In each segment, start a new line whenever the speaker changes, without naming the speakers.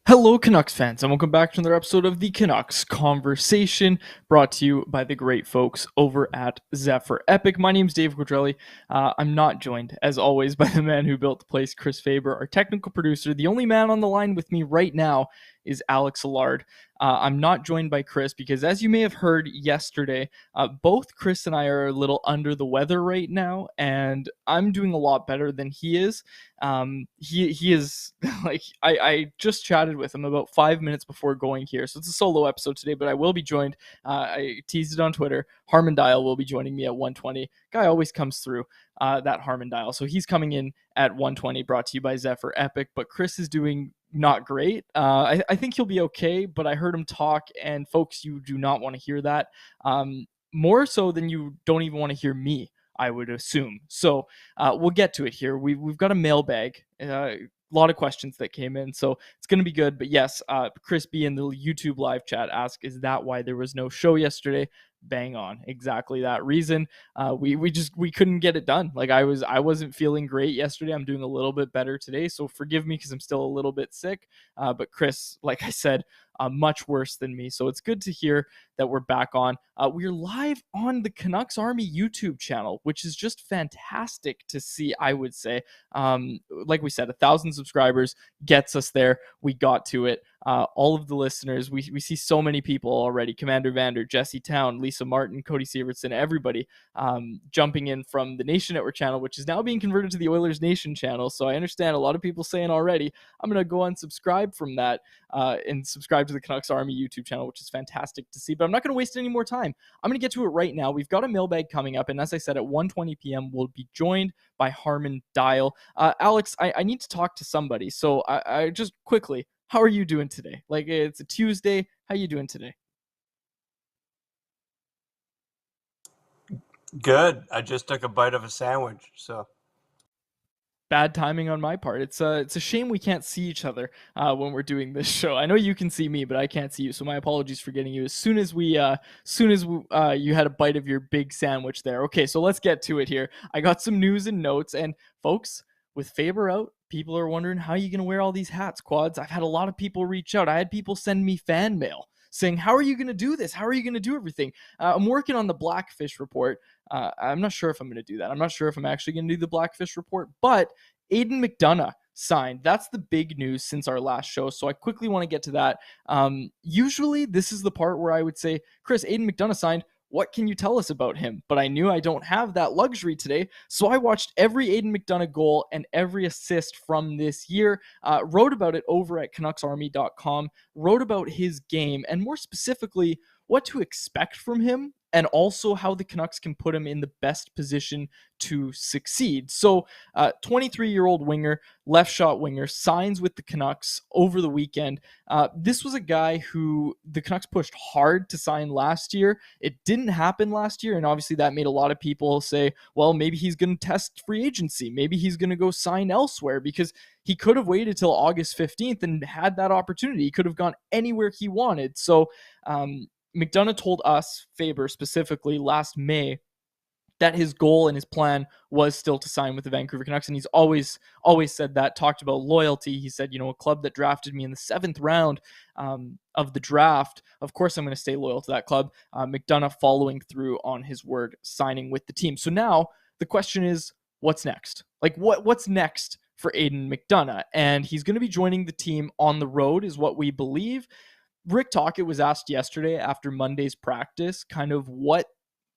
Hello, Canucks fans, and welcome back to another episode of the Canucks Conversation, brought to you by the great folks over at Zephyr Epic. My name's Dave Quadrelli. I'm not joined, as always, by the man who built the place, Chris Faber, our technical producer. The only man on the line with me right now is Alex Allard. I'm not joined by Chris because, as you may have heard yesterday, both Chris and I are a little under the weather right now, and I'm doing a lot better than he is. He is like I just chatted with him about 5 minutes before going here, so it's a solo episode today. But I will be joined. I teased it on Twitter. Harman Dayal will be joining me at 1:20. Guy always comes through. That Harman Dayal, so he's coming in at 1:20. Brought to you by Zephyr Epic. But Chris is doing not great. I think he'll be okay, but I heard him talk, and folks, you do not want to hear that. More so than you don't even want to hear me, I would assume. So we'll get to it here. We've got a mailbag. A lot of questions that came in, so it's going to be good. But yes, Chris B in the YouTube live chat asked, is that why there was no show yesterday? Bang on, exactly that reason. We couldn't get it done. Like I wasn't feeling great yesterday. I'm doing a little bit better today, so forgive me because I'm still a little bit sick. But Chris, like I said, much worse than me. So it's good to hear that we're back on. We're live on the Canucks Army YouTube channel, which is just fantastic to see, I would say. Like we said, 1,000 subscribers gets us there. We got to it. All of the listeners, we see so many people already. Commander Vander, Jesse Town, Lisa Martin, Cody Sievertson, everybody jumping in from the Nation Network channel, which is now being converted to the Oilers Nation channel. So I understand a lot of people saying already, I'm going to go unsubscribe from that and subscribe to the Canucks Army YouTube channel, which is fantastic to see. But I'm not going to waste any more time. I'm going to get to it right now. We've got a mailbag coming up, and as I said, at 1:20 p.m., we'll be joined by Harman Dayal. Alex, I need to talk to somebody. So I just quickly, how are you doing today? Like, it's a Tuesday. How you doing today?
Good. I just took a bite of a sandwich, so.
Bad timing on my part. It's a shame we can't see each other when we're doing this show. I know you can see me, but I can't see you. So my apologies for getting you as soon as you had a bite of your big sandwich there. Okay, so let's get to it here. I got some news and notes, and folks, with Faber out, people are wondering, how are you going to wear all these hats, Quads? I've had a lot of people reach out. I had people send me fan mail saying, how are you going to do this? How are you going to do everything? I'm working on the Blackfish report. I'm not sure if I'm going to do that. I'm not sure if I'm actually going to do the Blackfish report, but Aiden McDonough signed. That's the big news since our last show. So I quickly want to get to that. Usually this is the part where I would say, Chris, Aiden McDonough signed. What can you tell us about him? But I knew I don't have that luxury today, so I watched every Aiden McDonough goal and every assist from this year, wrote about it over at CanucksArmy.com, wrote about his game, and more specifically, what to expect from him, and also how the Canucks can put him in the best position to succeed. So 23-year-old winger, left shot winger, signs with the Canucks over the weekend. This was a guy who the Canucks pushed hard to sign last year. It didn't happen last year, and obviously that made a lot of people say, well, maybe he's going to test free agency. Maybe he's going to go sign elsewhere, because he could have waited till August 15th and had that opportunity. He could have gone anywhere he wanted. So McDonough told us, Faber specifically, last May, that his goal and his plan was still to sign with the Vancouver Canucks. And he's always said that, talked about loyalty. He said, a club that drafted me in the 7th round of the draft, of course I'm going to stay loyal to that club. McDonough following through on his word, signing with the team. So now the question is, what's next? Like, what's next for Aiden McDonough? And he's going to be joining the team on the road, is what we believe. Rick Tocchet was asked yesterday after Monday's practice kind of what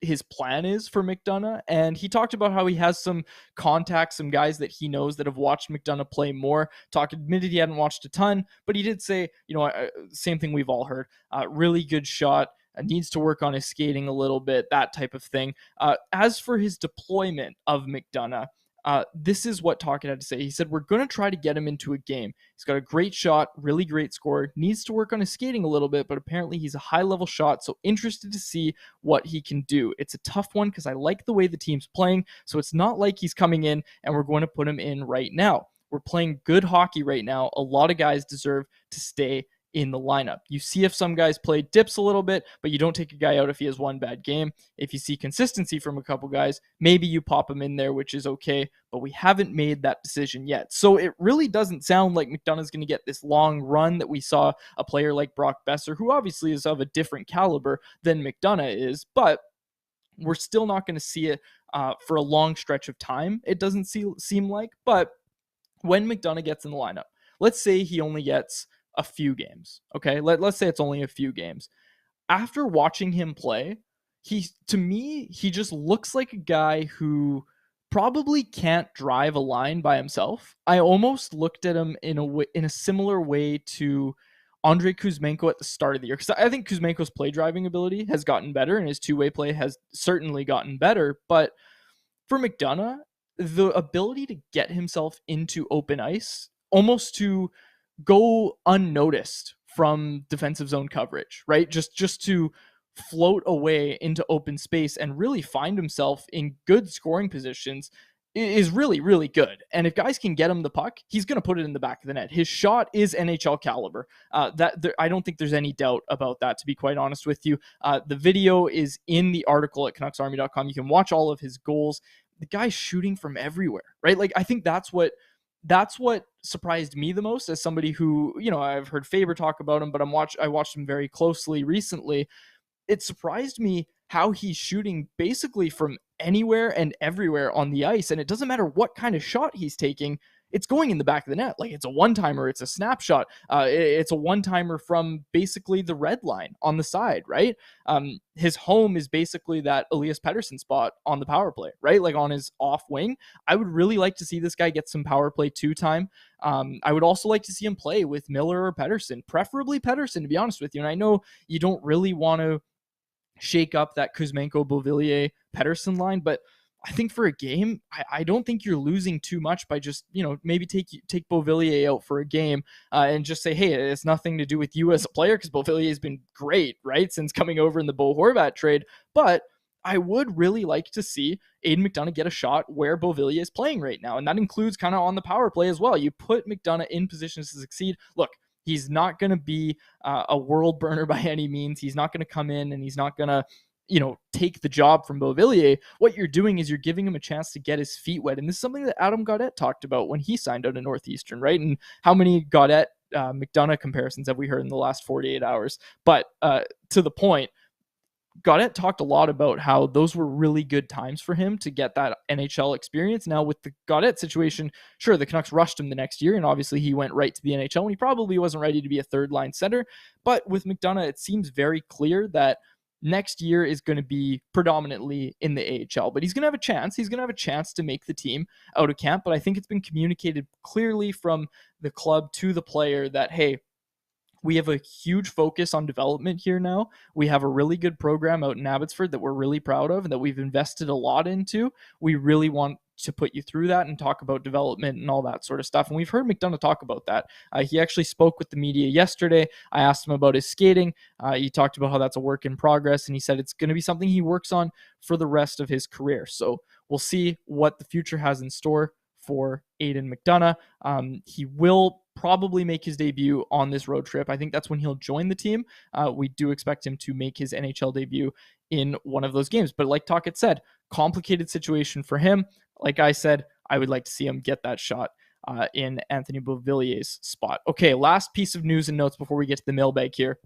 his plan is for McDonough, and he talked about how he has some contacts, some guys that he knows that have watched McDonough play more. Tocchet admitted he hadn't watched a ton, but he did say, same thing we've all heard, really good shot, needs to work on his skating a little bit, that type of thing. As for his deployment of McDonough, this is what Tocchet had to say. He said, we're going to try to get him into a game. He's got a great shot, really great scorer, needs to work on his skating a little bit, but apparently he's a high-level shot, so interested to see what he can do. It's a tough one because I like the way the team's playing, so it's not like he's coming in and we're going to put him in right now. We're playing good hockey right now. A lot of guys deserve to stay in the lineup. You see if some guys play dips a little bit, but you don't take a guy out if he has one bad game. If you see consistency from a couple guys, maybe you pop him in there, which is okay, but we haven't made that decision yet. So it really doesn't sound like McDonough's going to get this long run that we saw a player like Brock Besser, who obviously is of a different caliber than McDonough is, but we're still not going to see it for a long stretch of time. It doesn't seem like, but when McDonough gets in the lineup, let's say he only gets a few games. Okay. Let's say it's only a few games. After watching him play, to me, he just looks like a guy who probably can't drive a line by himself. I almost looked at him in a similar way to Andrei Kuzmenko at the start of the year, because I think Kuzmenko's play driving ability has gotten better and his two-way play has certainly gotten better. But for McDonough, the ability to get himself into open ice, almost to go unnoticed from defensive zone coverage, right? Just to float away into open space and really find himself in good scoring positions is really, really good. And if guys can get him the puck, he's going to put it in the back of the net. His shot is NHL caliber. I don't think there's any doubt about that, to be quite honest with you. The video is in the article at CanucksArmy.com. You can watch all of his goals. The guy's shooting from everywhere, right? Like, I think that's what surprised me the most as somebody who, I've heard Faber talk about him, but I watched him very closely recently. It surprised me how he's shooting basically from anywhere and everywhere on the ice. And it doesn't matter what kind of shot he's taking, it's going in the back of the net. Like, it's a one-timer, it's a snapshot, it's a one-timer from basically the red line on the side, right? His home is basically that Elias Pettersson spot on the power play, right? Like on his off wing. I would really like to see this guy get some power play 2 time. I would also like to see him play with Miller or Pettersson, preferably Pettersson, to be honest with you. And I know you don't really want to shake up that Kuzmenko, Beauvillier, Pettersson line, but I think for a game, I don't think you're losing too much by just, maybe take Beauvillier out for a game and just say, hey, it's nothing to do with you as a player, because Beauvillier has been great, right, since coming over in the Bo Horvat trade. But I would really like to see Aiden McDonough get a shot where Beauvillier is playing right now, and that includes kind of on the power play as well. You put McDonough in positions to succeed. Look, he's not going to be a world burner by any means. He's not going to come in and he's not going to, take the job from Beauvillier. What you're doing is you're giving him a chance to get his feet wet. And this is something that Adam Gaudette talked about when he signed out of Northeastern, right? And how many Gaudette McDonough comparisons have we heard in the last 48 hours? But to the point, Gaudette talked a lot about how those were really good times for him to get that NHL experience. Now, with the Gaudette situation, sure, the Canucks rushed him the next year, and obviously he went right to the NHL, and he probably wasn't ready to be a third-line center. But with McDonough, it seems very clear that next year is going to be predominantly in the AHL, but he's going to have a chance. He's going to have a chance to make the team out of camp, but I think it's been communicated clearly from the club to the player that, hey, we have a huge focus on development here now. We have a really good program out in Abbotsford that we're really proud of and that we've invested a lot into. We really want to put you through that and talk about development and all that sort of stuff. And we've heard McDonough talk about that. He actually spoke with the media yesterday. I asked him about his skating. He talked about how that's a work in progress, and he said it's going to be something he works on for the rest of his career. So we'll see what the future has in store for Aiden McDonough. He will probably make his debut on this road trip. I think that's when he'll join the team. We do expect him to make his NHL debut in one of those games. But like Tocchet said, complicated situation for him. Like I said, I would like to see him get that shot in Anthony Beauvillier's spot. Okay, last piece of news and notes before we get to the mailbag here.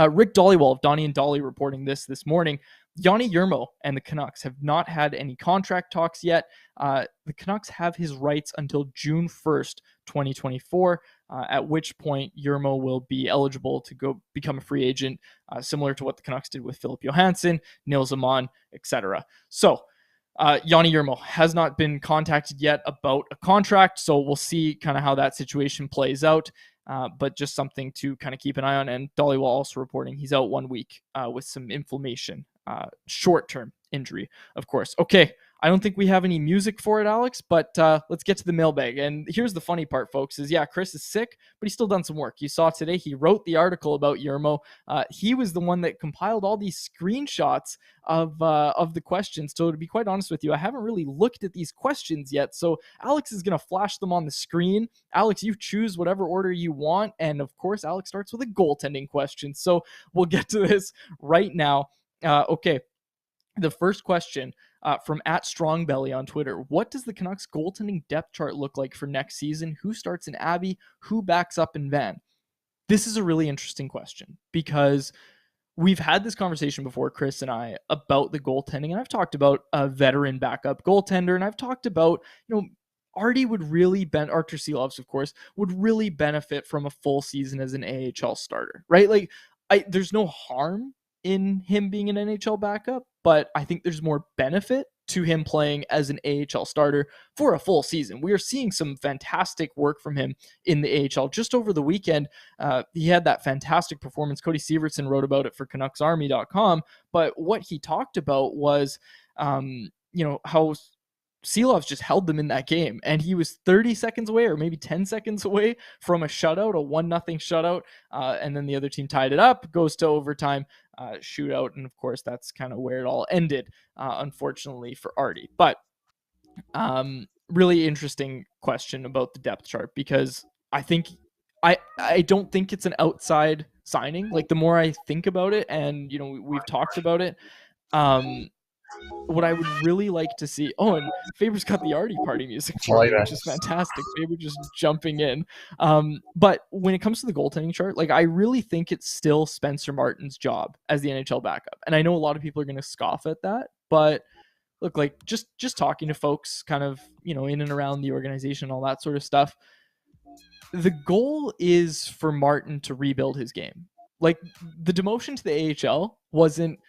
Rick Dhaliwal of Donnie and Dolly reporting this morning. Yanni Yermo and the Canucks have not had any contract talks yet. The Canucks have his rights until June 1st, 2024, at which point Yermo will be eligible to go become a free agent, similar to what the Canucks did with Philip Johansson, Nils Aman, etc. So Yanni Yermo has not been contacted yet about a contract, so we'll see kind of how that situation plays out. But just something to kind of keep an eye on. And Dhaliwal also reporting he's out 1 week with some inflammation short-term injury, of course. Okay, I don't think we have any music for it, Alex, but let's get to the mailbag. And here's the funny part, folks, is yeah, Chris is sick, but he's still done some work. You saw today he wrote the article about Yermo. He was the one that compiled all these screenshots of the questions. So to be quite honest with you, I haven't really looked at these questions yet. So Alex is going to flash them on the screen. Alex, you choose whatever order you want. And of course, Alex starts with a goaltending question. So we'll get to this right now. Okay. The first question from @StrongBelly on Twitter. What does the Canucks goaltending depth chart look like for next season? Who starts in Abby? Who backs up in Van? This is a really interesting question because we've had this conversation before, Chris and I, about the goaltending. And I've talked about a veteran backup goaltender. And I've talked about, Artie would really Artur Silovs, of course, would really benefit from a full season as an AHL starter, right? Like, there's no harm in him being an NHL backup, but I think there's more benefit to him playing as an AHL starter for a full season. We are seeing some fantastic work from him in the AHL. Just over the weekend, he had that fantastic performance. Cody Sievertson wrote about it for CanucksArmy.com, but what he talked about was, how Silovs just held them in that game, and he was 30 seconds away or maybe 10 seconds away from a shutout, a 1-0 shutout, and then the other team tied it up, goes to overtime, shootout, and of course that's kind of where it all ended, unfortunately for Artie. But really interesting question about the depth chart, because I don't think it's an outside signing. Like, the more I think about it, and we've talked about it, what I would really like to see. Oh, and Faber's got the Artie party music for me, which is fantastic. Faber just jumping in. But when it comes to the goaltending chart, like, I really think it's still Spencer Martin's job as the NHL backup. And I know a lot of people are going to scoff at that, but look, like, just talking to folks kind of, in and around the organization, all that sort of stuff. The goal is for Martin to rebuild his game. Like, the demotion to the AHL wasn't,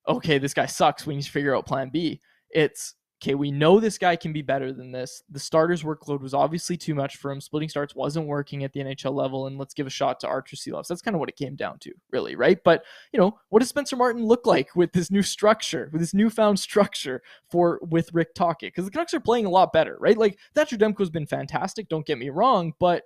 okay, this guy sucks, we need to figure out plan B. It's, okay, we know this guy can be better than this. The starter's workload was obviously too much for him. Splitting starts wasn't working at the NHL level, and let's give a shot to Artur Silovs. That's kind of what it came down to, really, right? But, what does Spencer Martin look like with this new structure, with this newfound structure with Rick Tocchet? Because the Canucks are playing a lot better, right? Like, Thatcher Demko's been fantastic, don't get me wrong, but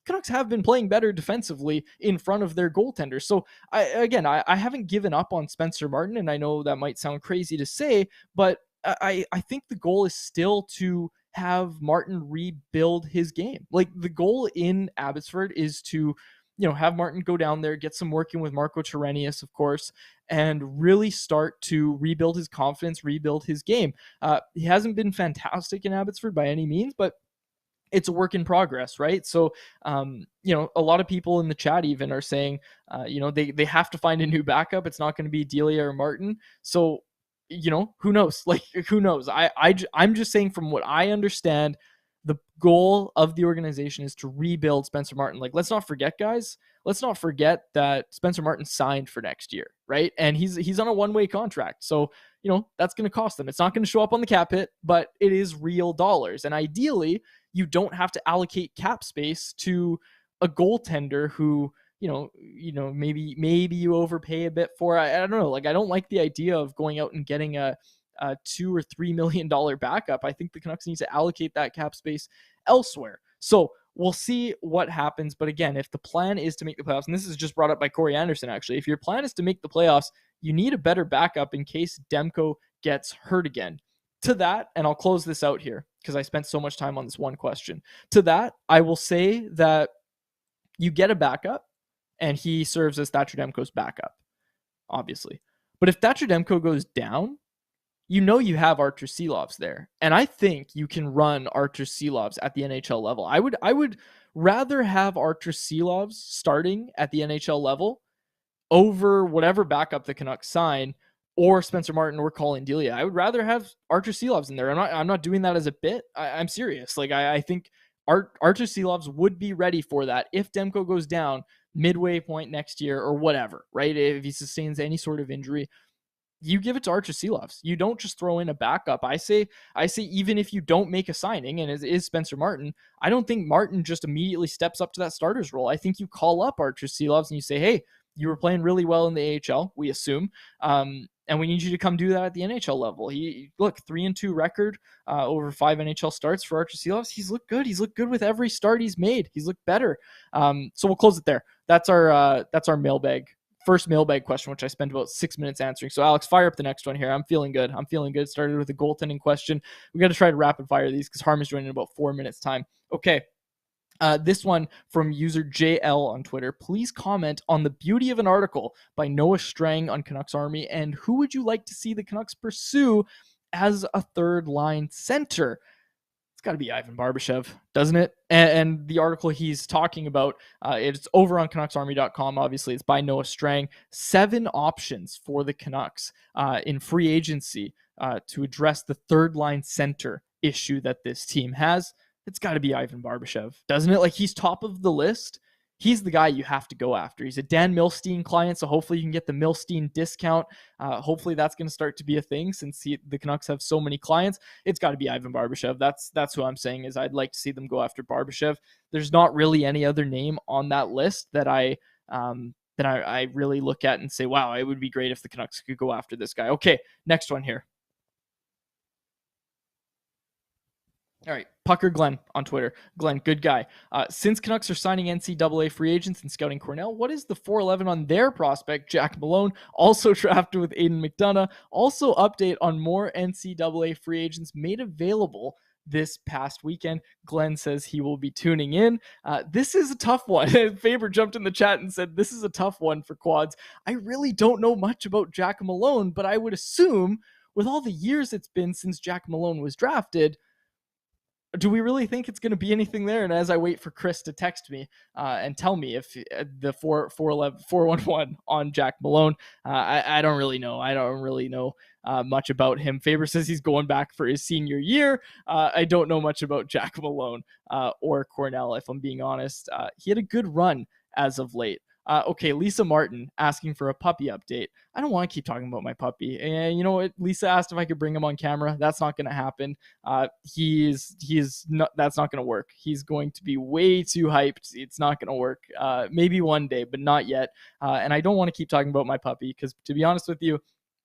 Canucks have been playing better defensively in front of their goaltenders. So I haven't given up on Spencer Martin, and I know that might sound crazy to say, but I think the goal is still to have Martin rebuild his game. Like, the goal in Abbotsford is to, have Martin go down there, get some working with Marco Terenius, of course, and really start to rebuild his confidence, rebuild his game. He hasn't been fantastic in Abbotsford by any means, but it's a work in progress, right? So, a lot of people in the chat even are saying, they have to find a new backup. It's not going to be Delia or Martin. So, who knows? Like, who knows? I'm just saying, from what I understand, the goal of the organization is to rebuild Spencer Martin. Like, let's not forget, guys. Let's not forget that Spencer Martin signed for next year, right? And he's on a one-way contract. So, that's going to cost them. It's not going to show up on the cap hit, but it is real dollars. And ideally, you don't have to allocate cap space to a goaltender who, maybe you overpay a bit for. I don't know. Like, I don't like the idea of going out and getting a $2 or $3 million backup. I think the Canucks need to allocate that cap space elsewhere. So we'll see what happens. But again, if the plan is to make the playoffs, and this is just brought up by Corey Anderson, actually, if your plan is to make the playoffs, you need a better backup in case Demko gets hurt again. To that, and I'll close this out here because I spent so much time on this one question. To that, I will say that you get a backup, and he serves as Thatcher Demko's backup, obviously. But if Thatcher Demko goes down, you have Artur Silovs there. And I think you can run Artur Silovs at the NHL level. I would rather have Artur Silovs starting at the NHL level over whatever backup the Canucks sign, or Spencer Martin or Colin Delia. I would rather have Artur Silovs in there. I'm not doing that as a bit. I'm serious. Like, I think Artur Silovs would be ready for that if Demko goes down midway point next year or whatever, right? If he sustains any sort of injury, you give it to Artur Silovs. You don't just throw in a backup. I say even if you don't make a signing, and it is Spencer Martin, I don't think Martin just immediately steps up to that starter's role. I think you call up Artur Silovs and you say, hey, you were playing really well in the AHL, we assume. And we need you to come do that at the NHL level. Look, 3-2 record over 5 NHL starts for Archer Seahawks. He's looked good. He's looked good with every start he's made. He's looked better. So we'll close it there. That's our mailbag. First mailbag question, which I spent about 6 minutes answering. So Alex, fire up the next one here. I'm feeling good. Started with a goaltending question. We got to try to rapid fire these because Harm is joining in about 4 minutes time. Okay. This one from user JL on Twitter. Please comment on the beauty of an article by Noah Strang on Canucks Army, and who would you like to see the Canucks pursue as a third line center? It's got to be Ivan Barbashev, doesn't it? And the article he's talking about, it's over on CanucksArmy.com. Obviously, it's by Noah Strang. 7 options for the Canucks in free agency to address the third line center issue that this team has. It's got to be Ivan Barbashev, doesn't it? Like, he's top of the list. He's the guy you have to go after. He's a Dan Milstein client, so hopefully you can get the Milstein discount. Hopefully that's going to start to be a thing since the Canucks have so many clients. It's got to be Ivan Barbashev. That's who I'm saying is I'd like to see them go after Barbashev. There's not really any other name on that list that I really look at and say, wow, it would be great if the Canucks could go after this guy. Okay, next one here. All right, Pucker Glenn on Twitter. Glenn, good guy. Since Canucks are signing NCAA free agents and scouting Cornell, what is the 411 on their prospect, Jack Malone, also drafted with Aiden McDonough? Also update on more NCAA free agents made available this past weekend. Glenn says he will be tuning in. This is a tough one. Faber jumped in the chat and said, this is a tough one for quads. I really don't know much about Jack Malone, but I would assume with all the years it's been since Jack Malone was drafted, do we really think it's going to be anything there? And as I wait for Chris to text me and tell me if the 411 on Jack Malone, I don't really know. I don't really know much about him. Faber says he's going back for his senior year. I don't know much about Jack Malone or Cornell, if I'm being honest. He had a good run as of late. Okay, Lisa Martin asking for a puppy update. I don't want to keep talking about my puppy. And you know what? Lisa asked if I could bring him on camera. That's not going to happen. He is not. That's not going to work. He's going to be way too hyped. It's not going to work. Maybe one day, but not yet. And I don't want to keep talking about my puppy because, to be honest with you,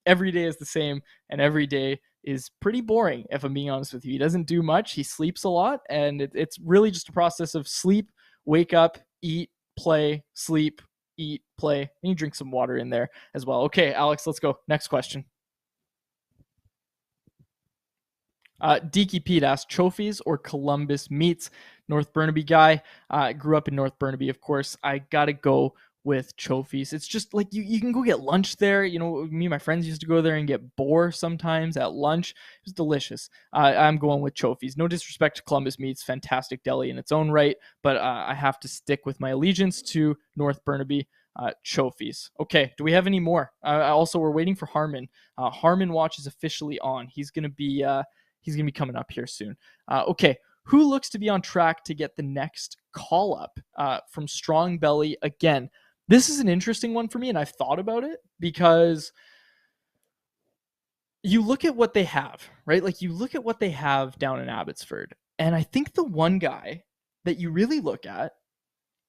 every day is the same, and every day is pretty boring. If I'm being honest with you, he doesn't do much. He sleeps a lot, and it's really just a process of sleep, wake up, eat, play, sleep, eat, play, and you drink some water in there as well. Okay, Alex, let's go. Next question. Deaky Pete asked, trophies or Columbus meets? North Burnaby guy. Grew up in North Burnaby, of course. I gotta go with trophies. It's just like you can go get lunch there. You know, me and my friends used to go there and get boar sometimes at lunch. It was delicious. I'm going with trophies. No disrespect to Columbus Meats, fantastic deli in its own right, but I have to stick with my allegiance to North Burnaby. Trophies. Okay, do we have any more? Also, we're waiting for Harman. Harman watch is officially on. He's gonna be coming up here soon. Okay, who looks to be on track to get the next call up from Strong Belly again? This is an interesting one for me, and I've thought about it because you look at what they have, right? Like, you look at what they have down in Abbotsford, and I think the one guy that you really look at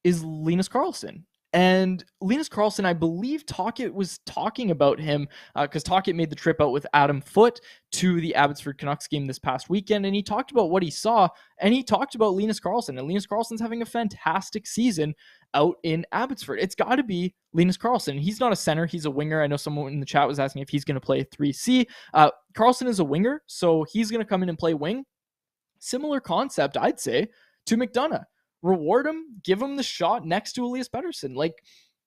is Linus Karlsson. And Linus Karlsson, I believe Talkett was talking about him because Talkett made the trip out with Adam Foote to the Abbotsford Canucks game this past weekend, and he talked about what he saw, and he talked about Linus Karlsson, and Linus Karlsson's having a fantastic season out in Abbotsford. It's got to be Linus Karlsson. He's not a center. He's a winger. I know someone in the chat was asking if he's going to play 3C. Karlsson is a winger, so he's going to come in and play wing. Similar concept, I'd say, to McDonough. Reward him, give him the shot next to Elias Pettersson. Like,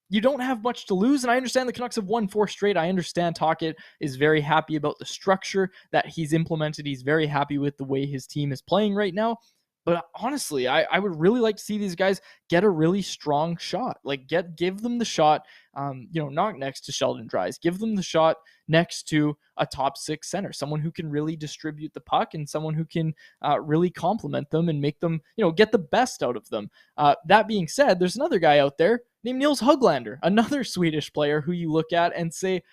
you don't have much to lose, and I understand the Canucks have won 4 straight. I understand Talkett is very happy about the structure that he's implemented. He's very happy with the way his team is playing right now. But honestly, I would really like to see these guys get a really strong shot. Like, give them the shot, not next to Sheldon Dries. Give them the shot next to a top 6 center, someone who can really distribute the puck and someone who can really complement them and make them, get the best out of them. That being said, there's another guy out there named Nils Höglander, another Swedish player who you look at and say,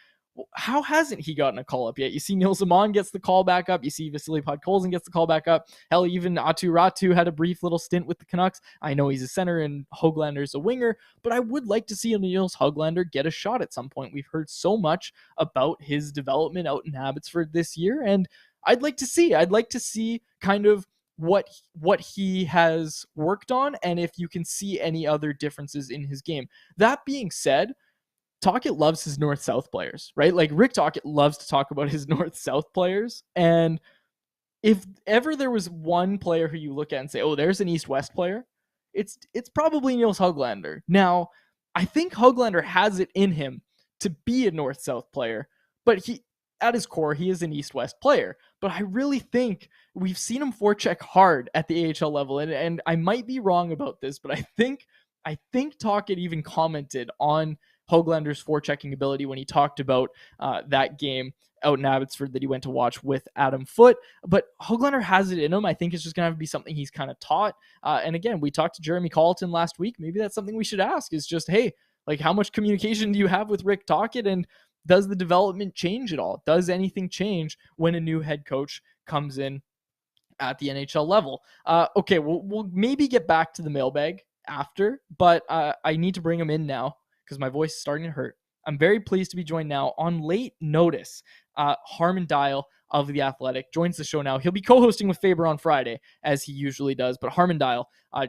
How hasn't he gotten a call up yet? You see Neil Zaman gets the call back up. You see Vasily Podkolzin gets the call back up. Hell, even Atu Ratu had a brief little stint with the Canucks. I know he's a center and Hoglander's a winger, but I would like to see Niels Hoglander get a shot at some point. We've heard so much about his development out in Abbotsford this year, and I'd like to see. I'd like to see kind of what he has worked on and if you can see any other differences in his game. That being said, Tocchet loves his north-south players, right? Like Rick Tocchet loves to talk about his north-south players. And if ever there was one player who you look at and say, oh, there's an east-west player, it's probably Niels Hoglander. Now, I think Hoglander has it in him to be a north-south player, but he at his core, he is an east-west player. But I really think we've seen him forecheck hard at the AHL level. And I might be wrong about this, but I think Tocchet even commented on Hoglander's forechecking ability when he talked about that game out in Abbotsford that he went to watch with Adam Foote. But Hoglander has it in him. I think it's just going to have to be something he's kind of taught. And again, we talked to Jeremy Colleton last week. Maybe that's something we should ask is just, hey, like how much communication do you have with Rick Tocchet, and does the development change at all? Does anything change when a new head coach comes in at the NHL level? Okay, we'll maybe get back to the mailbag after, but I need to bring him in now because my voice is starting to hurt. I'm very pleased to be joined now on late notice. Harman Dayal of The Athletic joins the show now. He'll be co-hosting with Faber on Friday, as he usually does, but Harman Dayal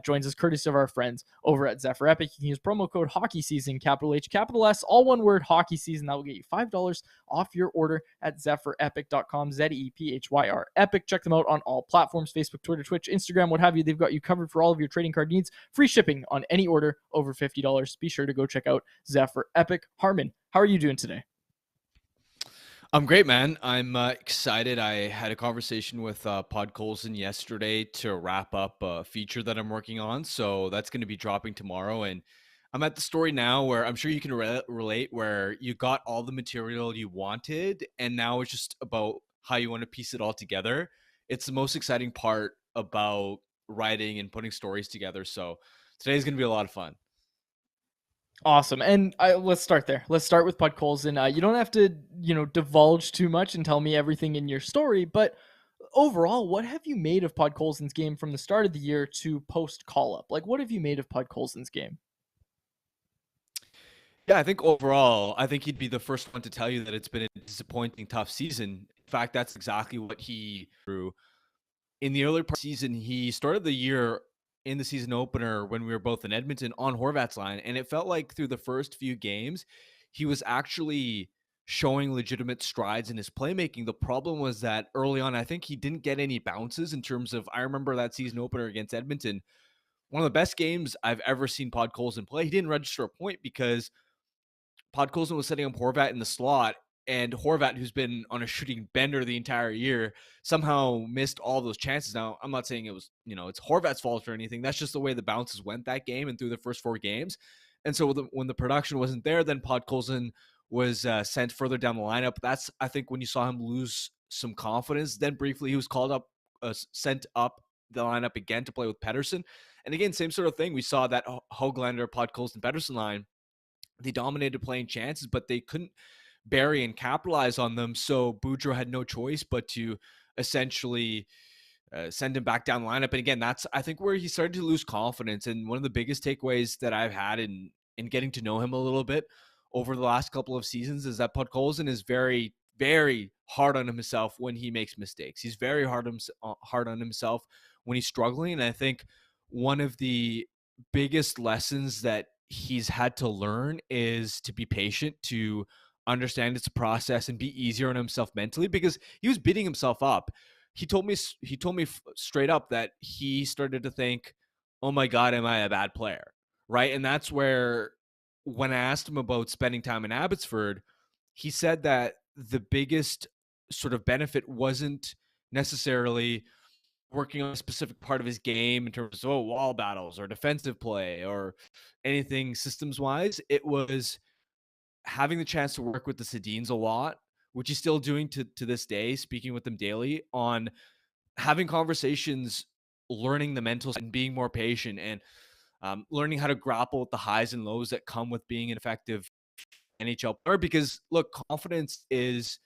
joins us courtesy of our friends over at Zephyr Epic. You can use promo code Hockey Season, capital H, capital S, all one word, Hockey Season. That will get you $5 off your order at zephyrepic.com, ZEPHYR Epic. Check them out on all platforms, Facebook, Twitter, Twitch, Instagram, what have you. They've got you covered for all of your trading card needs. Free shipping on any order over $50. Be sure to go check out Zephyr Epic. Harman, how are you doing today?
I'm great, man. I'm excited. I had a conversation with Podkolzin yesterday to wrap up a feature that I'm working on. So that's going to be dropping tomorrow. And I'm at the story now where I'm sure you can relate, where you got all the material you wanted, and now it's just about how you want to piece it all together. It's the most exciting part about writing and putting stories together. So today's going to be a lot of fun.
Awesome. And let's start there. Let's start with Podkolzin. You don't have to, divulge too much and tell me everything in your story, but overall, what have you made of Podkolzin's game from the start of the year to post call up? Like, what have you made of Podkolzin's game?
Yeah, I think overall, I think he'd be the first one to tell you that it's been a disappointing, tough season. In fact, that's exactly what he threw. In the earlier part of the season, he started the year in the season opener when we were both in Edmonton on Horvat's line, and it felt like through the first few games, he was actually showing legitimate strides in his playmaking. The problem was that early on, I think he didn't get any bounces in terms of, I remember that season opener against Edmonton, one of the best games I've ever seen Podkolzin play. He didn't register a point because Podkolzin was setting up Horvat in the slot, and Horvat, who's been on a shooting bender the entire year, somehow missed all those chances. Now, I'm not saying it was, it's Horvat's fault or anything. That's just the way the bounces went that game and through the first 4 games. And so when the production wasn't there, then Podkolzin was sent further down the lineup. That's, I think, when you saw him lose some confidence. Then briefly, he was called up, sent up the lineup again to play with Pettersson. And again, same sort of thing. We saw that Hoglander, Podkolzin, Pettersson line. They dominated playing chances, but they couldn't bury and capitalize on them. So Boudreau had no choice but to essentially send him back down the lineup. And again, that's, I think, where he started to lose confidence. And one of the biggest takeaways that I've had in getting to know him a little bit over the last couple of seasons is that Podkolzin is very, very hard on himself when he makes mistakes. He's very hard on himself when he's struggling. And I think one of the biggest lessons that he's had to learn is to be patient, to understand it's a process and be easier on himself mentally, because he was beating himself up. He told me straight up that he started to think, oh my God, am I a bad player? Right. And that's where, when I asked him about spending time in Abbotsford, he said that the biggest sort of benefit wasn't necessarily working on a specific part of his game in terms of wall battles or defensive play or anything systems wise. It was having the chance to work with the Sedins a lot, which he's still doing to this day, speaking with them daily, on having conversations, learning the mentals and being more patient, and learning how to grapple with the highs and lows that come with being an effective NHL player. Because look, confidence is,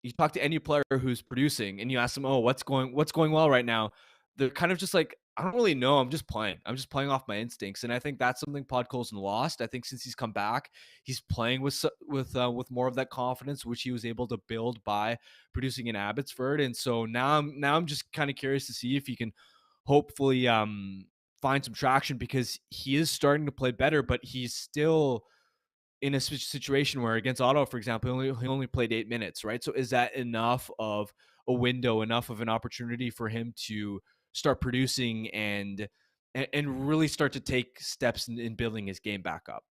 you talk to any player who's producing and you ask them, oh, what's going well right now? They're kind of just like, I don't really know. I'm just playing off my instincts. And I think that's something Podkolzin lost. I think since he's come back, he's playing with more of that confidence, which he was able to build by producing in Abbotsford. And so now I'm just kind of curious to see if he can hopefully find some traction, because he is starting to play better, but he's still in a situation where against Ottawa, for example, he only played 8 minutes, right? So is that enough of a window, enough of an opportunity for him to start producing and really start to take steps in building his game back up?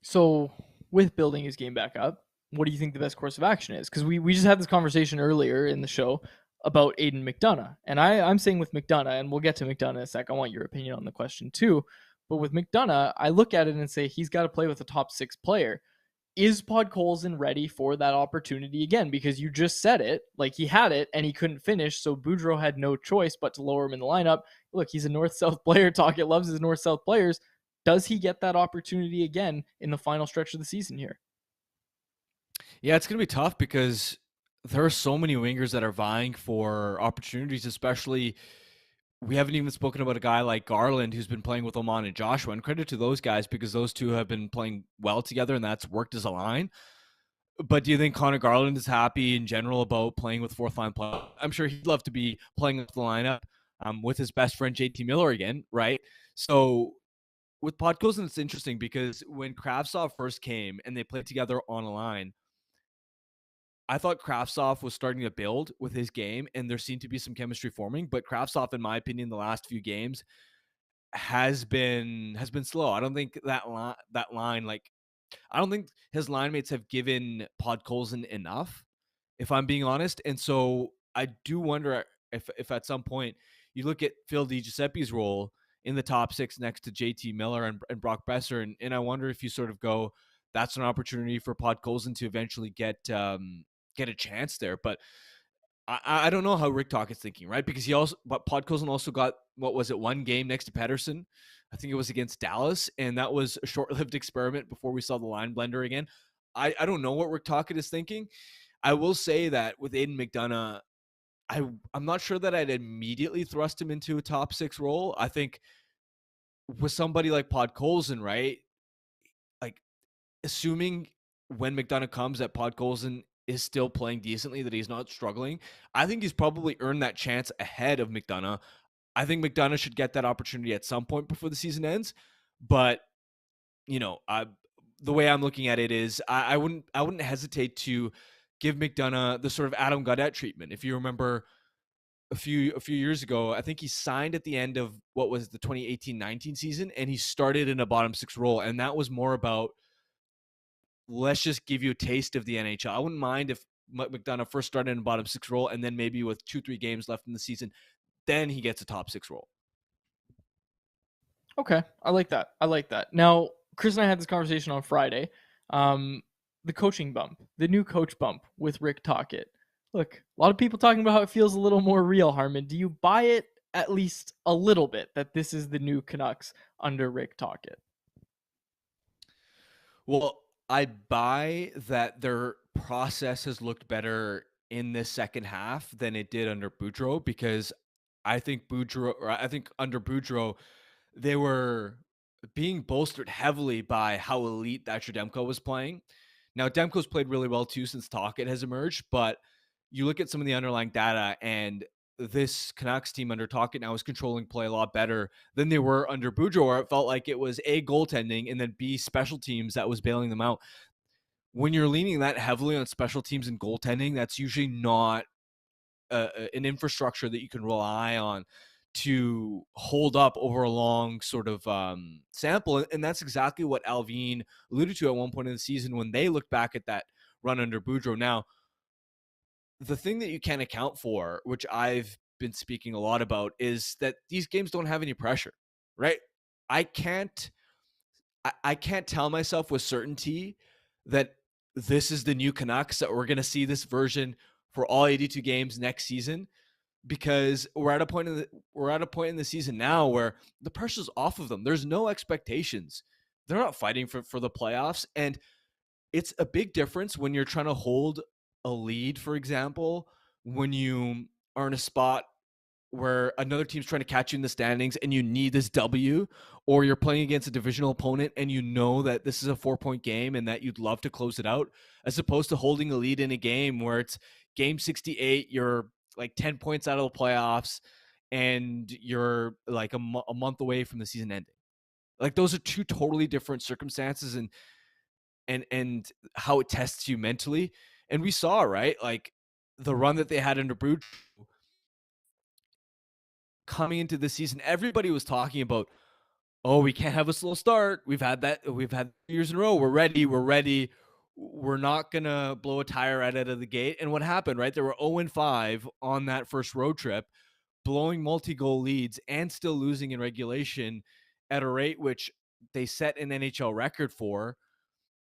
So with building his game back up, what do you think the best course of action is? Because we just had this conversation earlier in the show about Aiden McDonough. And I'm saying with McDonough, and we'll get to McDonough in a sec. I want your opinion on the question too. But with McDonough, I look at it and say he's got to play with a top 6 player. Is Podkolzin ready for that opportunity again? Because you just said it, like he had it and he couldn't finish, so Boudreau had no choice but to lower him in the lineup. Look, he's a north-south player. Tocchet loves his north-south players. Does he get that opportunity again in the final stretch of the season here?
Yeah, it's going to be tough because there are so many wingers that are vying for opportunities, especially we haven't even spoken about a guy like Garland who's been playing with Oman and Joshua. And credit to those guys because those two have been playing well together and that's worked as a line. But do you think Connor Garland is happy in general about playing with fourth line play? I'm sure he'd love to be playing up the lineup with his best friend JT Miller again, right? So with Podkolzin, it's interesting because when Kravtsov first came and they played together on a line, I thought Kravtsov was starting to build with his game, and there seemed to be some chemistry forming. But Kravtsov, in my opinion, the last few games has been slow. I don't think that line, like, I don't think his line mates have given Podkolzin enough, if I'm being honest. And so I do wonder if at some point you look at Phil DiGiuseppe's role in the top 6 next to JT Miller and Brock Besser, and I wonder if you sort of go, that's an opportunity for Podkolzin to eventually get a chance there. But I don't know how Rick Tocchet's thinking, right? Because Podkolzin also got, what was it, one game next to Pettersson? I think it was against Dallas, and that was a short-lived experiment before we saw the line blender again. I don't know what Rick Tocchet is thinking. I will say that with Aiden McDonough, I'm not sure that I'd immediately thrust him into a top 6 role. I think with somebody like Podkolzin, right? Like, assuming when McDonough comes that Podkolzin is still playing decently, that he's not struggling, I think he's probably earned that chance ahead of McDonough. I think McDonough should get that opportunity at some point before the season ends. But, the way I'm looking at it is I wouldn't hesitate to give McDonough the sort of Adam Gaudette treatment. If you remember a few years ago, I think he signed at the end of what was the 2018-19 season, and he started in a bottom 6 role. And that was more about, let's just give you a taste of the NHL. I wouldn't mind if McDonough first started in a bottom 6 role, and then maybe with 2-3 games left in the season, then he gets a top 6 role.
Okay, I like that. Now, Chris and I had this conversation on Friday. The coaching bump, the new coach bump with Rick Tocchet. Look, a lot of people talking about how it feels a little more real, Harman. Do you buy it at least a little bit that this is the new Canucks under Rick Tocchet?
Well, I buy that their process has looked better in this second half than it did under Boudreau, because I think under Boudreau, they were being bolstered heavily by how elite Thatcher Demko was playing. Now, Demko's played really well too since Tocchet has emerged, but you look at some of the underlying data, and this Canucks team under Tocchet now is controlling play a lot better than they were under Boudreau, where it felt like it was A, goaltending, and then B, special teams that was bailing them out. When you're leaning that heavily on special teams and goaltending, that's usually not an infrastructure that you can rely on to hold up over a long sort of sample. And that's exactly what Alvin alluded to at one point in the season when they looked back at that run under Boudreau. Now, the thing that you can't account for, which I've been speaking a lot about, is that these games don't have any pressure, right? I can't tell myself with certainty that this is the new Canucks, that we're going to see this version for all 82 games next season, because we're at a point in the season now where the pressure's off of them. There's no expectations they're not fighting for the playoffs. And it's a big difference when you're trying to hold a lead, for example, when you are in a spot where another team's trying to catch you in the standings and you need this W, or you're playing against a divisional opponent and you know that this is a 4-point game and that you'd love to close it out, as opposed to holding a lead in a game where it's game 68, you're like 10 points out of the playoffs and you're like a month away from the season ending. Like, those are two totally different circumstances, and how it tests you mentally. And we saw, right, like the run that they had under Brew coming into the season, everybody was talking about, oh, we can't have a slow start. We've had years in a row. We're ready. We're not gonna blow a tire right out of the gate. And what happened, right? There were 0-5 on that first road trip, blowing multi-goal leads and still losing in regulation at a rate which they set an NHL record for.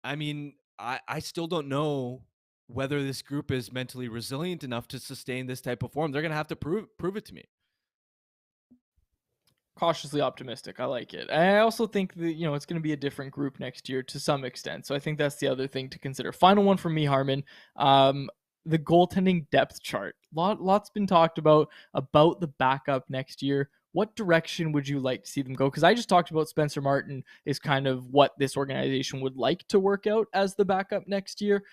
I mean, I still don't know whether this group is mentally resilient enough to sustain this type of form. They're gonna have to prove it to me.
Cautiously optimistic. I like it. And I also think that, it's going to be a different group next year to some extent. So I think that's the other thing to consider. Final one for me, Harman. The goaltending depth chart. Lots been talked about the backup next year. What direction would you like to see them go? Because I just talked about Spencer Martin is kind of what this organization would like to work out as the backup next year.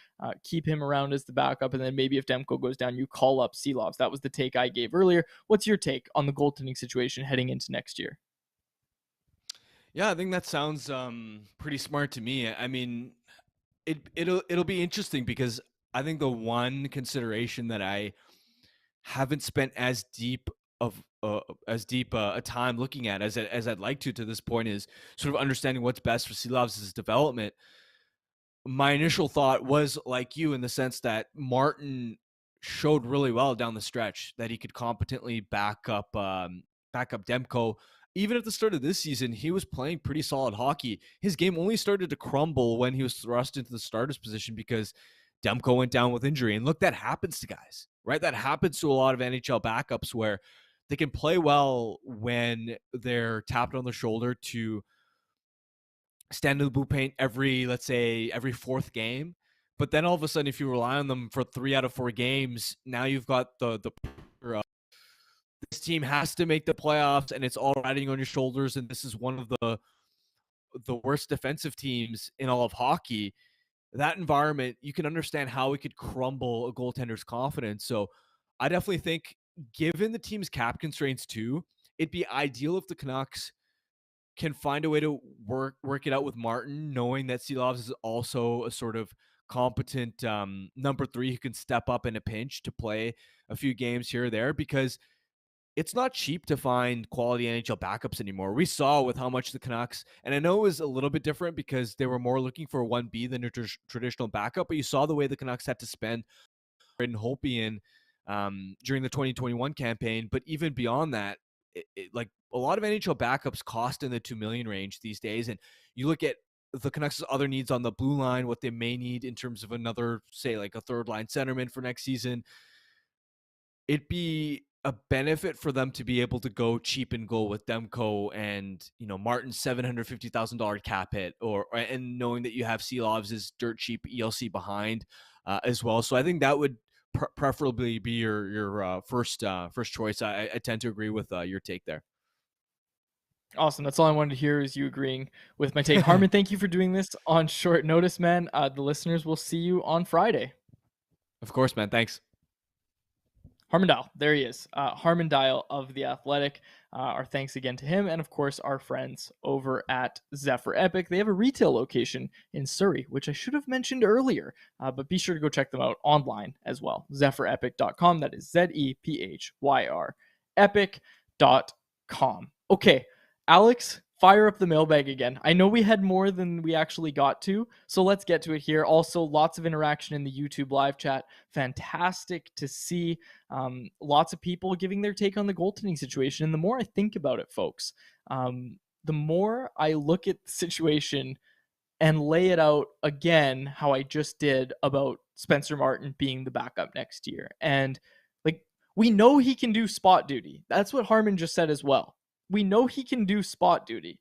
Keep him around as the backup, and then maybe if Demko goes down, you call up Seelovs. That was the take I gave earlier. What's your take on the goaltending situation heading into next year?
Yeah, I think that sounds pretty smart to me. I mean, it'll be interesting because I think the one consideration that I haven't spent as deep a time looking at as I'd like to this point is sort of understanding what's best for Seelovs' development. My initial thought was like you, in the sense that Martin showed really well down the stretch that he could competently back up Demko. Even at the start of this season, he was playing pretty solid hockey. His game only started to crumble when he was thrust into the starter's position because Demko went down with injury. And look, that happens to guys, right? That happens to a lot of NHL backups where they can play well when they're tapped on the shoulder to stand in the blue paint let's say every fourth game. But then all of a sudden, if you rely on them for 3 out of 4 games, now you've got the this team has to make the playoffs and it's all riding on your shoulders. And this is one of the worst defensive teams in all of hockey. That environment, you can understand how it could crumble a goaltender's confidence. So I definitely think, given the team's cap constraints too, it'd be ideal if the Canucks can find a way to work it out with Martin, knowing that Seelovs is also a sort of competent number 3 who can step up in a pinch to play a few games here or there, because it's not cheap to find quality NHL backups anymore. We saw with how much the Canucks, and I know it was a little bit different because they were more looking for a 1B than a traditional backup, but you saw the way the Canucks had to spend Braden Holtby during the 2021 campaign. But even beyond that, like a lot of NHL backups cost in the $2 million range these days. And you look at the Canucks' other needs on the blue line, what they may need in terms of another, say, like a third line centerman for next season. It'd be a benefit for them to be able to go cheap and go with Demko and, Martin's $750,000 cap hit, and knowing that you have Seelovs' dirt cheap ELC behind as well. So I think that would preferably be your first choice. I tend to agree with your take there.
Awesome. That's all I wanted to hear, is you agreeing with my take. Harman, thank you for doing this on short notice, man. The listeners will see you on Friday.
Of course, man. Thanks.
Harman Dayal, there he is. Harman Dayal of The Athletic. Our thanks again to him, and of course our friends over at Zephyr Epic. They have a retail location in Surrey, which I should have mentioned earlier, but be sure to go check them out online as well. ZephyrEpic.com. That is ZEPHYR Epic.com. Okay, Alex, fire up the mailbag again. I know we had more than we actually got to, so let's get to it here. Also, lots of interaction in the YouTube live chat. Fantastic to see. Lots of people giving their take on the goaltending situation. And the more I think about it, folks, the more I look at the situation and lay it out again how I just did about Spencer Martin being the backup next year. And we know he can do spot duty. That's what Harman just said as well. We know he can do spot duty.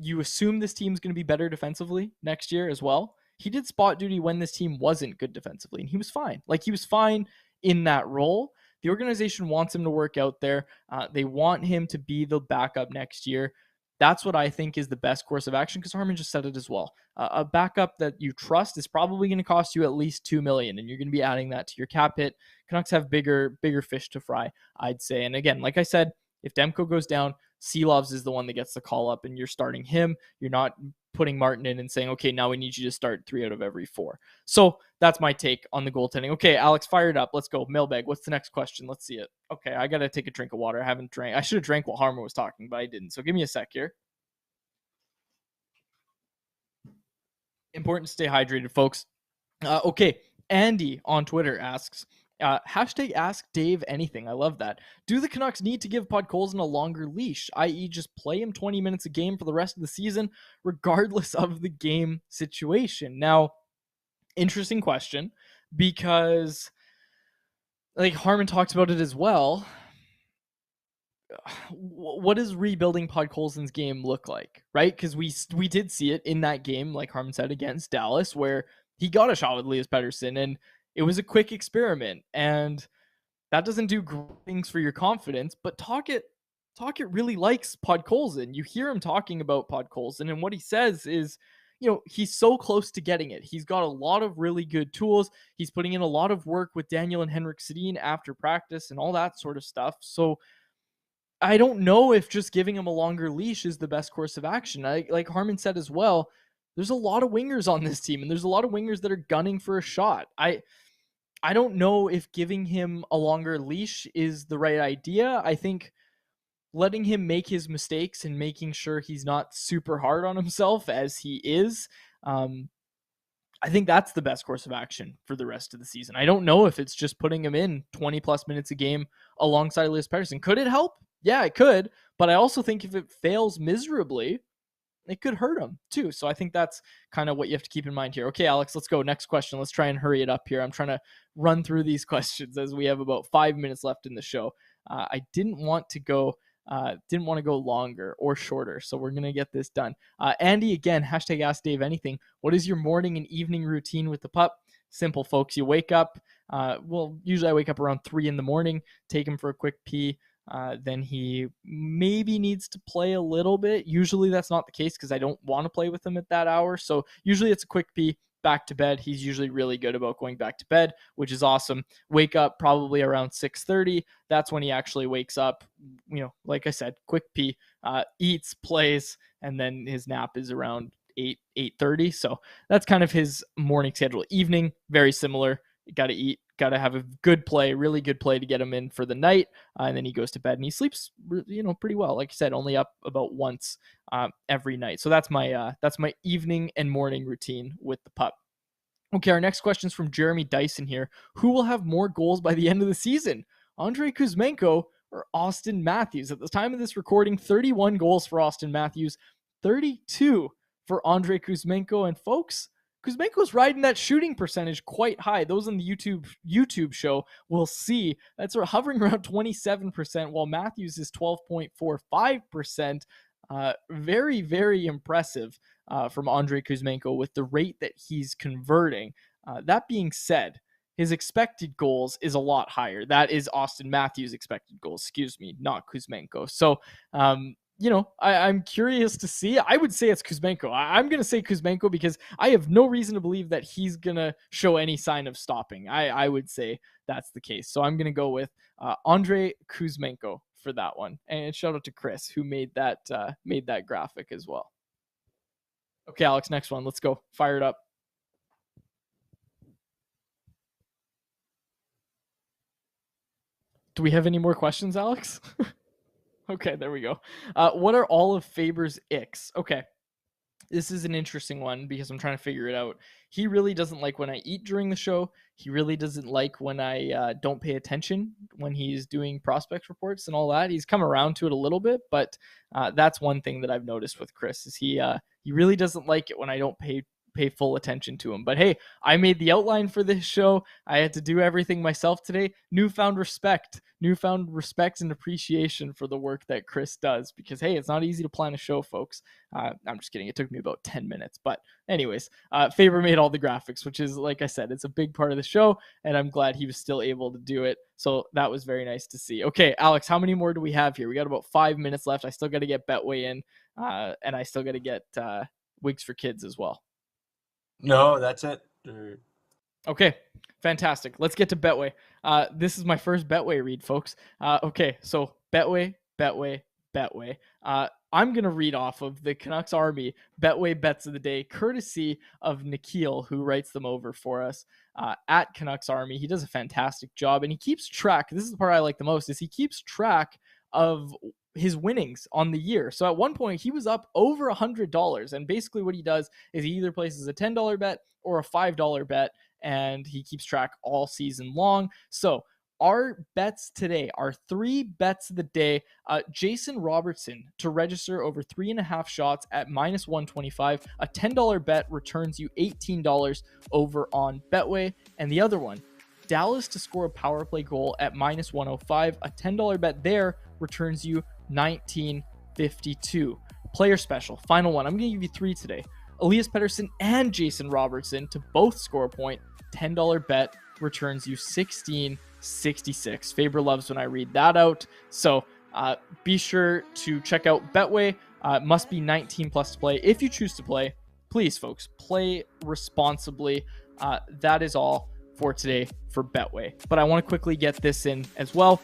you assume this team's going to be better defensively next year as well. He did spot duty when this team wasn't good defensively, and he was fine. Like, he was fine in that role. The organization wants him to work out there. They want him to be the backup next year. That's what I think is the best course of action, because Harman just said it as well. A backup that you trust is probably going to cost you at least $2 million, and you're going to be adding that to your cap hit. Canucks have bigger fish to fry, I'd say. And again, like I said, if Demko goes down, Seelovs is the one that gets the call up, and you're starting him. You're not putting Martin in and saying, okay, now we need you to start 3 out of every 4. So that's my take on the goaltending. Okay, Alex, fired up. Let's go. Mailbag. What's the next question? Let's see it. Okay, I got to take a drink of water. I haven't drank. I should have drank while Harmer was talking, but I didn't. So give me a sec here. Important to stay hydrated, folks. Okay, Andy on Twitter asks, hashtag ask Dave anything. I love that. Do the Canucks need to give Podkolzin a longer leash, i.e. just play him 20 minutes a game for the rest of the season, regardless of the game situation? Now, interesting question, because like Harman talks about it as well. What does rebuilding Podkolzin's game look like, right? Because we did see it in that game, like Harman said, against Dallas, where he got a shot with Elias Pettersson, and it was a quick experiment, and that doesn't do great things for your confidence. But Talkit really likes Podkolzin. You hear him talking about Podkolzin, and what he says is, he's so close to getting it. He's got a lot of really good tools. He's putting in a lot of work with Daniel and Henrik Sedin after practice and all that sort of stuff. So I don't know if just giving him a longer leash is the best course of action. Like Harman said as well, there's a lot of wingers on this team, and there's a lot of wingers that are gunning for a shot. I don't know if giving him a longer leash is the right idea. I think letting him make his mistakes and making sure he's not super hard on himself as he is, I think that's the best course of action for the rest of the season. I don't know if it's just putting him in 20 plus minutes a game alongside Elias Pettersson. Could it help? Yeah, it could. But I also think if it fails miserably, it could hurt him too. So I think that's kind of what you have to keep in mind here. Okay, Alex, let's go. Next question. Let's try and hurry it up here. I'm trying to run through these questions as we have about 5 minutes left in the show. I didn't want to go longer or shorter, so we're going to get this done. Andy, again, hashtag ask Dave anything. What is your morning and evening routine with the pup? Simple, folks. You wake up. Usually I wake up around 3 a.m, take him for a quick pee. Then he maybe needs to play a little bit. Usually that's not the case because I don't want to play with him at that hour. So usually it's a quick pee, back to bed. He's usually really good about going back to bed, which is awesome. Wake up probably around 6:30. That's when he actually wakes up. Like I said, quick pee, eats, plays, and then his nap is around 8:30. So that's kind of his morning schedule. Evening, very similar. You got to eat, got to have a good play, really good play to get him in for the night. And then he goes to bed and he sleeps, pretty well. Like I said, only up about once every night. So that's my evening and morning routine with the pup. Okay, our next question is from Jeremy Dyson here. Who will have more goals by the end of the season? Andrei Kuzmenko or Austin Matthews? At the time of this recording, 31 goals for Austin Matthews, 32 for Andrei Kuzmenko. And folks, Kuzmenko's riding that shooting percentage quite high. Those on the YouTube show will see that's hovering around 27%, while Matthews is 12.45%. Very, very impressive from Andrei Kuzmenko with the rate that he's converting. That being said, his expected goals is a lot higher. That is Austin Matthews' expected goals, not Kuzmenko. So, I'm curious to see. I would say it's Kuzmenko. I'm going to say Kuzmenko because I have no reason to believe that he's going to show any sign of stopping. I would say that's the case. So I'm going to go with Andrei Kuzmenko for that one. And shout out to Chris who made that graphic as well. Okay, Alex, next one. Let's go. Fire it up. Do we have any more questions, Alex? Okay, there we go. What are all of Faber's icks? Okay, this is an interesting one because I'm trying to figure it out. He really doesn't like when I eat during the show. He really doesn't like when I don't pay attention when he's doing prospect reports and all that. He's come around to it a little bit, but that's one thing that I've noticed with Chris is he really doesn't like it when I don't pay pay full attention to him. But hey, I made the outline for this show. I had to do everything myself today. Newfound respect and appreciation for the work that Chris does, because hey, it's not easy to plan a show, folks. I'm just kidding. It took me about 10 minutes. But anyways, Faber made all the graphics, which is, like I said, it's a big part of the show, and I'm glad he was still able to do it. So that was very nice to see. Okay, Alex, how many more do we have here? We got about 5 minutes left. I still got to get Betway in, and I still got to get Wigs for Kids as well.
No, that's it.
Okay, fantastic. Let's get to Betway. This is my first Betway read, folks. Okay, so Betway. I'm going to read off of the Canucks Army Betway Bets of the Day, courtesy of Nikhil, who writes them over for us at Canucks Army. He does a fantastic job, and he keeps track. This is the part I like the most, is he keeps track of his winnings on the year. So at one point, he was up over $100, and basically what he does is he either places a $10 bet or a $5 bet, and he keeps track all season long. So our bets today are 3 bets of the day. Jason Robertson to register over 3.5 shots at -125. A $10 bet returns you $18 over on Betway. And the other one, Dallas to score a power play goal at -105. A $10 bet there returns you $19.52. Player special, final one. I'm going to give you 3 today. Elias Pettersson and Jason Robertson to both score a point. $10 bet returns you $16.66. Faber loves when I read that out. So be sure to check out Betway. Must be 19 plus to play. If you choose to play, please, folks, play responsibly. That is all for today for Betway. But I want to quickly get this in as well.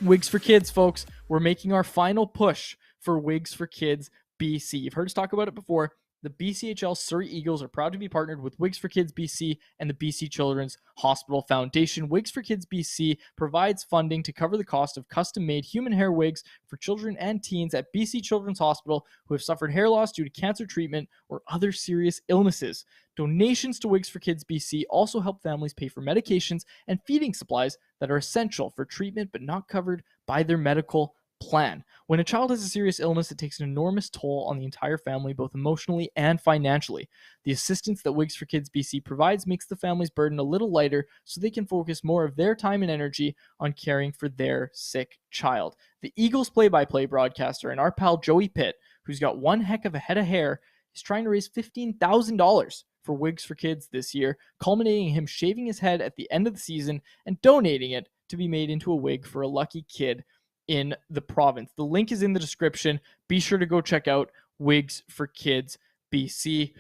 Wigs for Kids, folks. We're making our final push for Wigs for Kids BC. You've heard us talk about it before. The BCHL Surrey Eagles are proud to be partnered with Wigs for Kids BC and the BC Children's Hospital Foundation. Wigs for Kids BC provides funding to cover the cost of custom-made human hair wigs for children and teens at BC Children's Hospital who have suffered hair loss due to cancer treatment or other serious illnesses. Donations to Wigs for Kids BC also help families pay for medications and feeding supplies that are essential for treatment but not covered by their medical plan. When a child has a serious illness, it takes an enormous toll on the entire family, both emotionally and financially. The assistance that Wigs for Kids BC provides makes the family's burden a little lighter so they can focus more of their time and energy on caring for their sick child. The Eagles play-by-play broadcaster and our pal Joey Pitt, who's got one heck of a head of hair, is trying to raise $15,000 for Wigs for Kids this year, culminating in him shaving his head at the end of the season and donating it to be made into a wig for a lucky kid in the province. The link is in the description. Be sure to go check out Wigs for Kids BC.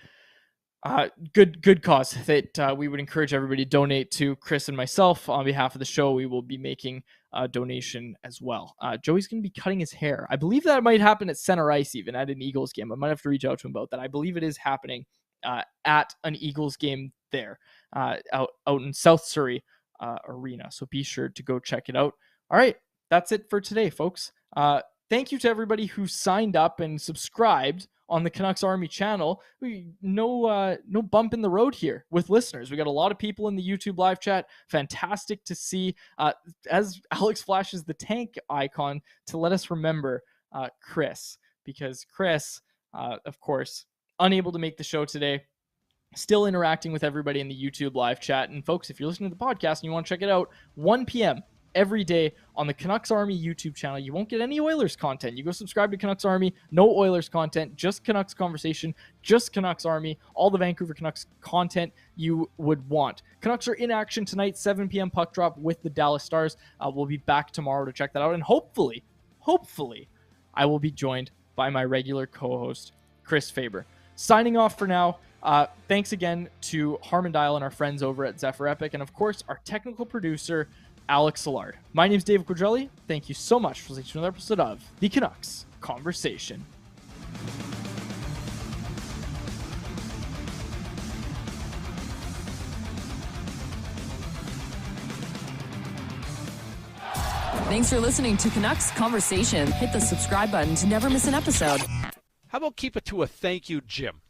Good cause that we would encourage everybody to donate to. Chris and myself, on behalf of the show, we will be making a donation as well. Joey's going to be cutting his hair. I believe that might happen at center ice, even at an Eagles game. I might have to reach out to him about that. I believe it is happening at an Eagles game there, out in South Surrey Arena. So be sure to go check it out. All right. That's it for today, folks. Thank you to everybody who signed up and subscribed on the Canucks Army channel. No bump in the road here with listeners. We got a lot of people in the YouTube live chat. Fantastic to see. As Alex flashes the tank icon to let us remember Chris, because Chris, of course, unable to make the show today. Still interacting with everybody in the YouTube live chat. And folks, if you're listening to the podcast and you want to check it out, 1 p.m. every day on the Canucks Army YouTube channel. You won't get any Oilers content. You go subscribe to Canucks Army, no Oilers content, just Canucks Conversation, just Canucks Army, all the Vancouver Canucks content you would want. Canucks are in action tonight, 7 p.m. puck drop with the Dallas Stars. We'll be back tomorrow to check that out, and hopefully, I will be joined by my regular co-host, Chris Faber. Signing off for now. Thanks again to Harman Dayal and our friends over at Zephyr Epic, and of course, our technical producer, Alex Szilard. My name is David Quadrelli. Thank you so much for listening to another episode of the Canucks Conversation.
Thanks for listening to Canucks Conversation. Hit the subscribe button to never miss an episode.
How about keep it to a thank you, Jim?